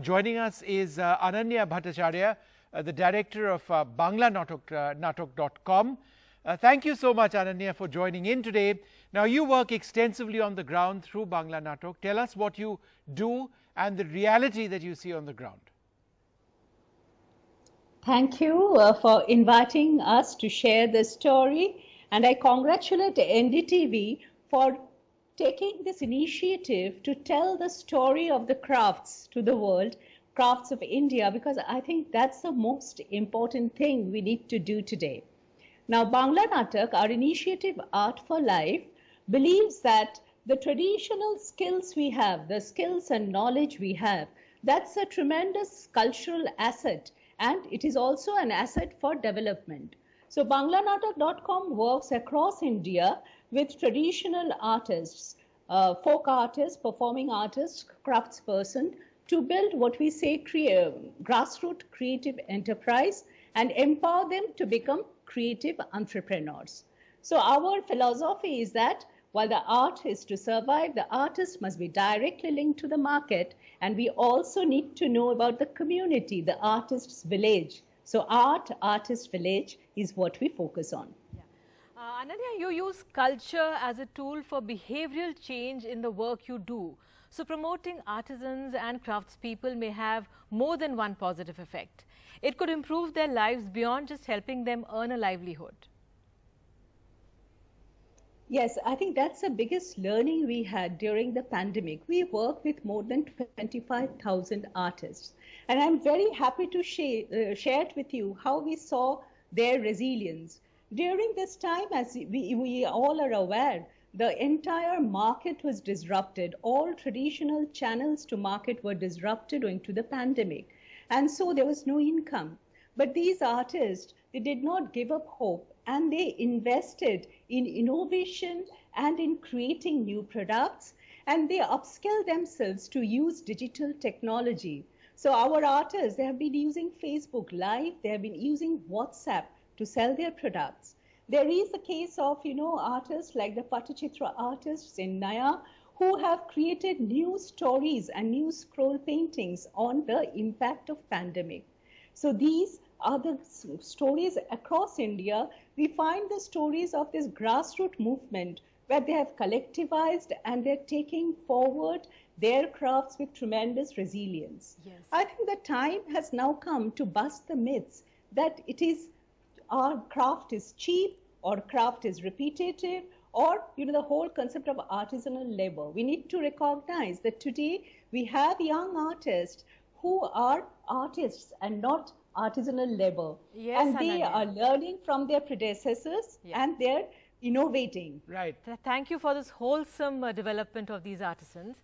Joining us is Ananya Bhattacharya, the director of Banglanatak Dot Com. Thank you so much, Ananya, for joining in today. Now, you work extensively on the ground through Banglanatak. Tell us what you do and the reality that you see on the ground. Thank you for inviting us to share this story, and I congratulate NDTV for taking this initiative to tell the story of the crafts to the world, crafts of India, because I think that's the most important thing we need to do today. Now, Banglanatak, our initiative Art for Life, believes that the traditional skills we have, the skills and knowledge we have, that's a tremendous cultural asset, and it is also an asset for development. So Banglanatak Dot Com works across India with traditional artists, folk artists, performing artists, craftsperson, to build what we say grassroots creative enterprise and empower them to become creative entrepreneurs. So our philosophy is that while the art is to survive, the artist must be directly linked to the market, and we also need to know about the community, the artist's village. So artist village is what we focus on. Ananya, you use culture as a tool for behavioral change in the work you do. So promoting artisans and craftspeople may have more than one positive effect. It could improve their lives beyond just helping them earn a livelihood. Yes, I think that's the biggest learning we had during the pandemic. We work with more than 25,000 artists. And I'm very happy to share it with you how we saw their resilience. During this time, as we all are aware, the entire market was disrupted. All traditional channels to market were disrupted owing to the pandemic. And so there was no income. But these artists, they did not give up hope, and they invested in innovation and in creating new products, and they upskilled themselves to use digital technology. So our artists, they have been using Facebook Live, they have been using WhatsApp to sell their products. There is a case of, artists like the Patachitra artists in Naya who have created new stories and new scroll paintings on the impact of pandemic. So these are the stories across India. We find the stories of this grassroots movement where they have collectivized and they're taking forward their crafts with tremendous resilience. Yes. I think the time has now come to bust the myths that our craft is cheap or craft is repetitive, or the whole concept of artisanal labor. We need to recognize that today we have young artists who are artists and not artisanal labor. Yes, and they Ananya are learning from their predecessors, and they're innovating. Right. Thank you for this wholesome development of these artisans.